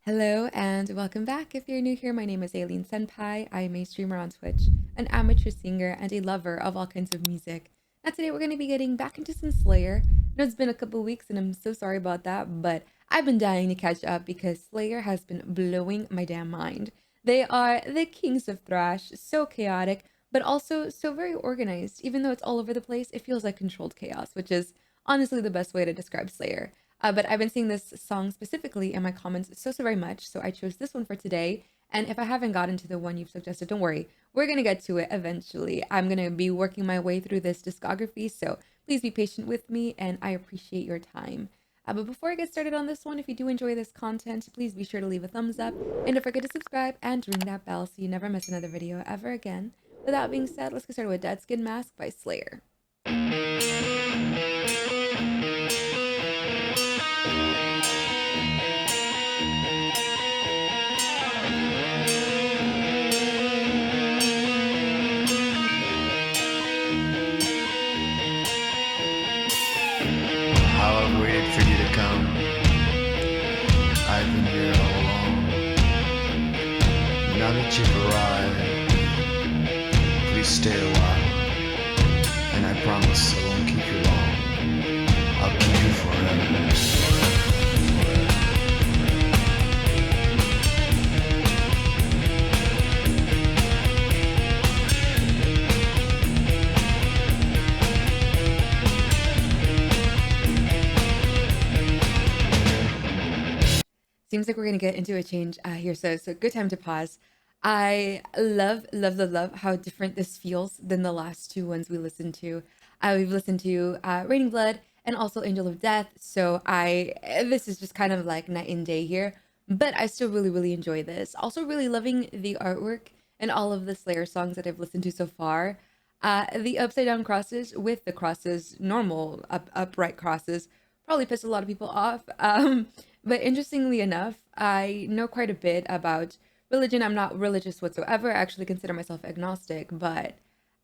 Hello and welcome back. If you're new here, my name is Aileen Senpai. I am a streamer on Twitch, an amateur singer, and a lover of all kinds of music. Now today we're going to be getting back into some Slayer. I know it's been a couple weeks and I'm so sorry about that, but I've been dying to catch up because Slayer has been blowing my damn mind. They are the kings of thrash, so chaotic, but also so very organized. Even though it's all over the place, it feels like controlled chaos, which is honestly the best way to describe Slayer. But I've been seeing this song specifically in my comments so very much, so I chose this one for today. And if I haven't gotten to the one you've suggested, don't worry, we're gonna get to it eventually. I'm gonna be working my way through this discography, so please be patient with me, and I appreciate your time. But before I get started on this one, if you do enjoy this content, please be sure to leave a thumbs up, and don't forget to subscribe and ring that bell so you never miss another video ever again. With that being said, let's get started with Dead Skin Mask by Slayer. How I've waited for you to come. I've been here all along. Now that you've arrived, please stay a while. And I promise I won't keep you long. I'll keep you forever. Seems like we're gonna get into a change here, so good time to pause. I love how different this feels than the last two ones we listened to. We've listened to Raining Blood and also Angel of Death, so this is just kind of like night and day here, but I still really enjoy this. Also really loving the artwork and all of the Slayer songs that I've listened to so far. The upside down crosses with the crosses, normal upright crosses, probably pissed a lot of people off. But interestingly enough, I know quite a bit about religion. I'm not religious whatsoever. I actually consider myself agnostic, but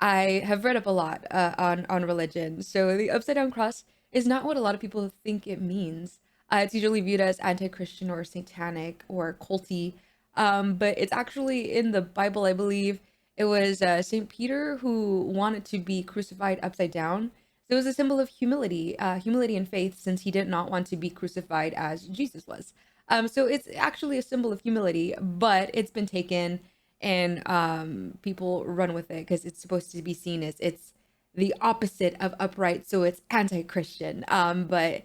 I have read up a lot on religion. So the upside down cross is not what a lot of people think it means. It's usually viewed as anti-Christian or satanic or culty, but it's actually in the Bible, I believe. It was Saint Peter who wanted to be crucified upside down. So it was a symbol of humility, humility and faith, since he did not want to be crucified as Jesus was. So it's actually a symbol of humility, but it's been taken and people run with it because it's supposed to be seen as it's the opposite of upright, so it's anti-Christian. But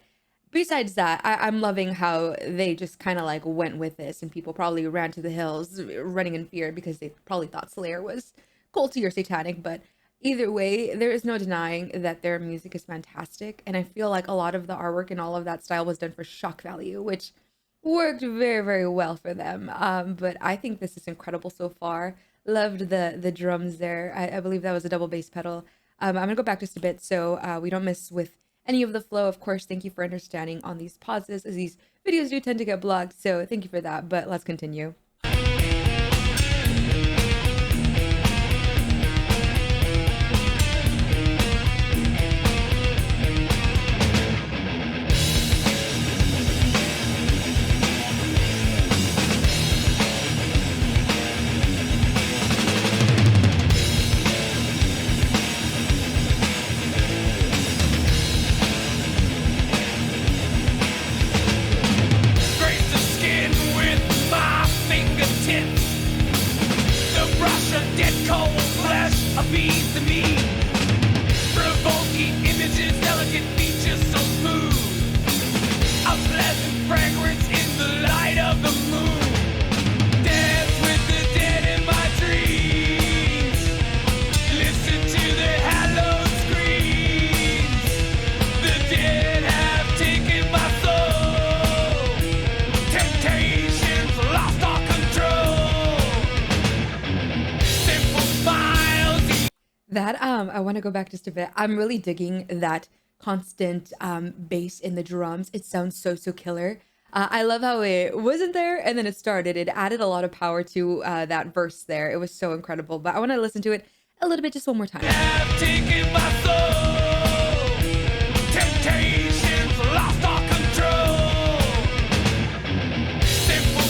besides that, I'm loving how they just kind of like went with this, and people probably ran to the hills running in fear because they probably thought Slayer was culty or satanic, but either way, there is no denying that their music is fantastic, and I feel like a lot of the artwork and all of that style was done for shock value, which worked very well for them. But I think this is incredible so far. Loved the drums there. I believe that was a double bass pedal. I'm gonna go back just a bit so we don't miss with any of the flow. Of course, thank you for understanding on these pauses, as these videos do tend to get blocked, so thank you for that, but let's continue. Graze the skin with my fingertips. The brush of dead cold flesh appease the meat. Provoking images, delicate features so smooth. A pleasant fragrance in the light of the moon. Dance with the dead in my dreams. Listen to the hallowed screams. The dead have taken my soul. Temptations lost all control. Simple smiles. That I want to go back just a bit. I'm really digging that constant bass in the drums. It sounds so killer. I love how it wasn't there and then it started. It added a lot of power to that verse there. It was so incredible. But I want to listen to it a little bit just one more time. Have taken my soul. Temptations lost all control. Simple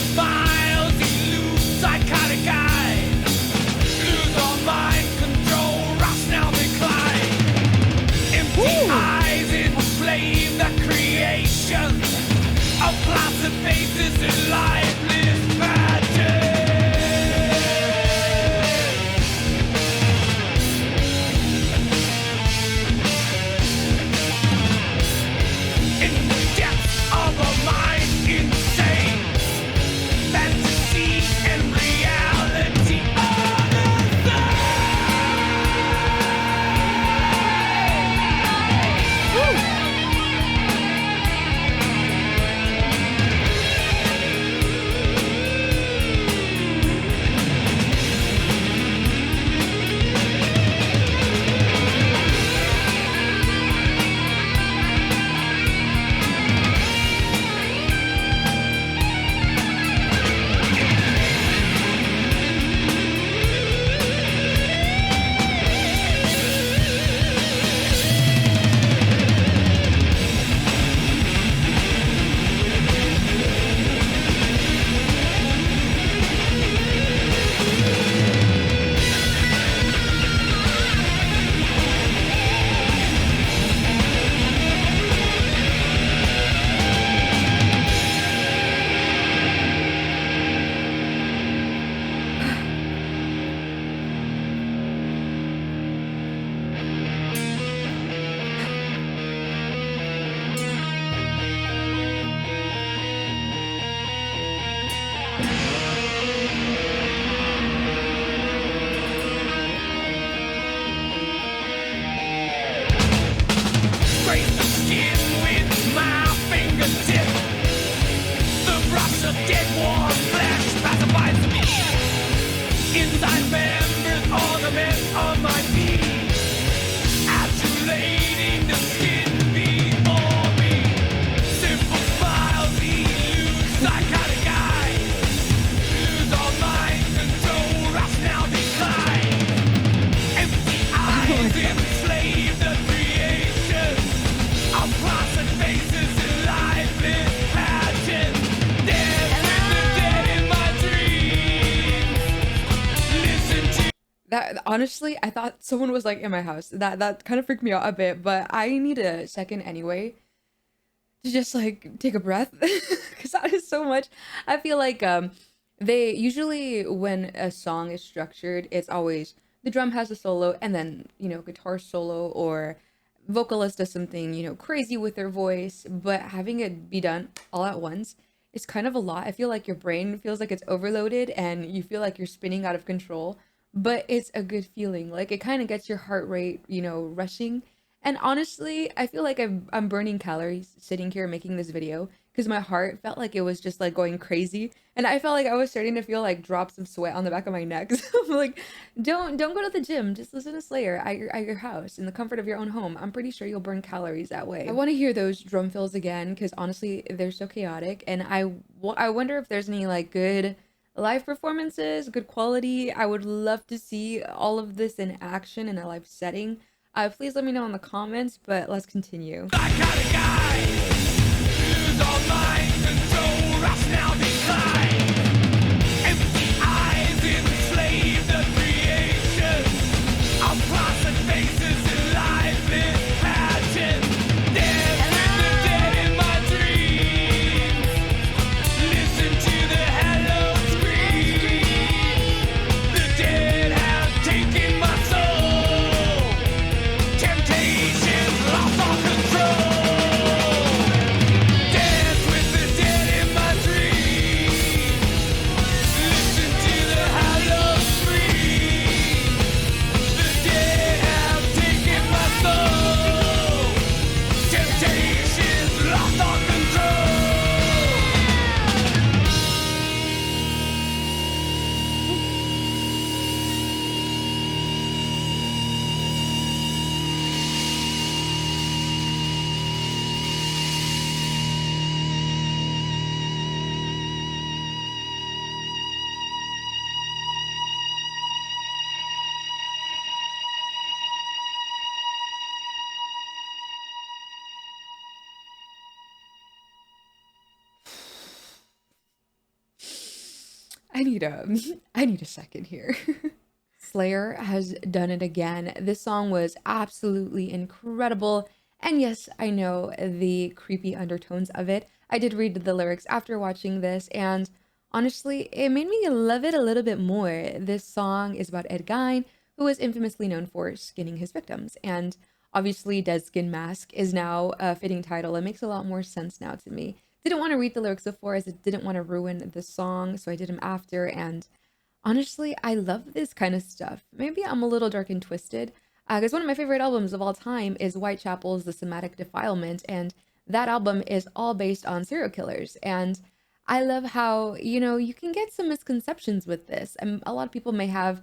Side members ornament on my feet, adulating the skin before me. Simple smiles, elude psychotic eyes, lose all mind control, rationale decline. Empty eyes enslave the creation of placid faces in lifeless pageant. Dance with the dead in my dreams. Listen to That honestly, I thought someone was like in my house. That kind of freaked me out a bit, but I need a second anyway to just like take a breath because that is so much. I feel like they usually when a song is structured, it's always the drum has a solo and then, guitar solo or vocalist does something, crazy with their voice, but having it be done all at once is kind of a lot. I feel like your brain feels like it's overloaded and you feel like you're spinning out of control, but it's a good feeling. Like it kind of gets your heart rate, rushing. And honestly, I feel like I'm burning calories sitting here making this video because my heart felt like it was just like going crazy, and I felt like I was starting to feel like drops of sweat on the back of my neck. So I'm like, don't go to the gym. Just listen to Slayer at your house in the comfort of your own home. I'm pretty sure you'll burn calories that way. I want to hear those drum fills again because honestly, they're so chaotic, and I wonder if there's any like good live performances, good quality. I would love to see all of this in action in a live setting. Please let me know in the comments, but let's continue. psychotic eyes, lose all mind control, rationale decline. Empty eyes enslave the creation of placid faces in lifeless pageant. Dance with the dead in my dreams. Listen to the hello scream. The dead have taken my soul. Temptations lost all control. Dance with the dead in my dreams. Listen to the hollow scream. The dead have taken my soul. Temptations lost all control. I need a I need a second here. Slayer has done it again. This song was absolutely incredible. And yes, I know the creepy undertones of it. I did read the lyrics after watching this, and honestly, it made me love it a little bit more. This song is about Ed Gein, who is infamously known for skinning his victims. And obviously, Dead Skin Mask is now a fitting title. It makes a lot more sense now to me. Didn't want to read the lyrics before as it didn't want to ruin the song, so I did them after. And honestly, I love this kind of stuff. Maybe I'm a little dark and twisted, because one of my favorite albums of all time is Whitechapel's The Somatic Defilement, and that album is all based on serial killers. And I love how, you can get some misconceptions with this. And a lot of people may have,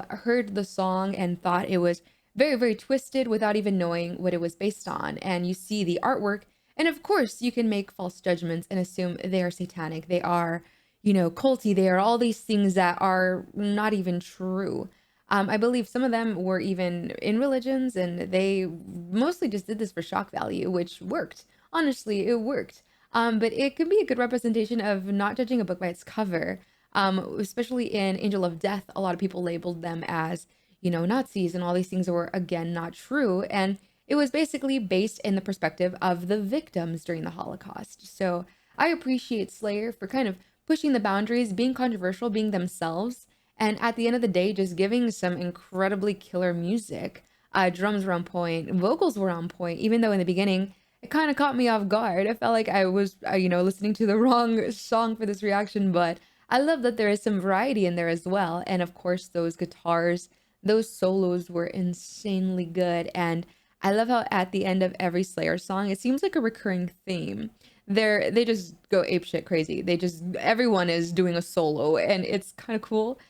heard the song and thought it was very, very twisted without even knowing what it was based on. And you see the artwork, and of course, you can make false judgments and assume they are satanic, they are, culty, they are all these things that are not even true. I believe some of them were even in religions, and they mostly just did this for shock value, which worked. Honestly, it worked. But it can be a good representation of not judging a book by its cover. Especially in Angel of Death, a lot of people labeled them as, Nazis and all these things that were, again, not true. And it was basically based in the perspective of the victims during the Holocaust. So I appreciate Slayer for kind of pushing the boundaries, being controversial, being themselves, and at the end of the day, just giving some incredibly killer music. Drums were on point, vocals were on point, even though in the beginning, it kind of caught me off guard. I felt like I was, listening to the wrong song for this reaction, but I love that there is some variety in there as well. And of course, those guitars, those solos were insanely good. And I love how at the end of every Slayer song, it seems like a recurring theme. They just go apeshit crazy. They just everyone is doing a solo, and it's kind of cool.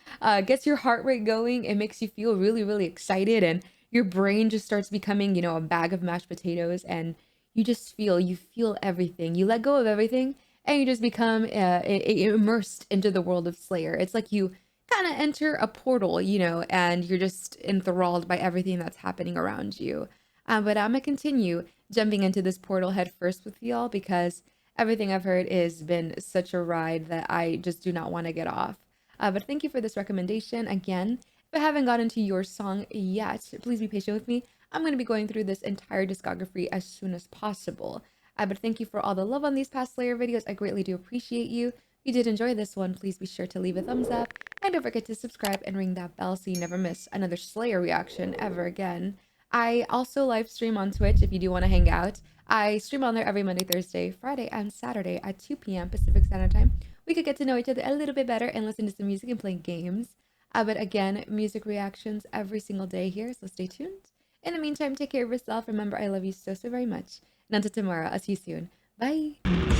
Gets your heart rate going. It makes you feel really really excited, and your brain just starts becoming a bag of mashed potatoes, and you feel everything. You let go of everything, and you just become immersed into the world of Slayer. It's like you kind of enter a portal, and you're just enthralled by everything that's happening around you. But I'm gonna continue jumping into this portal head first with y'all because everything I've heard has been such a ride that I just do not want to get off. But thank you for this recommendation. Again, if I haven't gotten to your song yet, please be patient with me. I'm going to be going through this entire discography as soon as possible. But thank you for all the love on these past Slayer videos. I greatly do appreciate you. If you did enjoy this one, please be sure to leave a thumbs up. And don't forget to subscribe and ring that bell so you never miss another Slayer reaction ever again. I also live stream on Twitch if you do want to hang out. I stream on there every Monday, Thursday, Friday, and Saturday at 2 p.m. Pacific Standard Time. We could get to know each other a little bit better and listen to some music and play games. But again, music reactions every single day here, so stay tuned. In the meantime, take care of yourself. Remember, I love you so, so very much. And until tomorrow, I'll see you soon. Bye.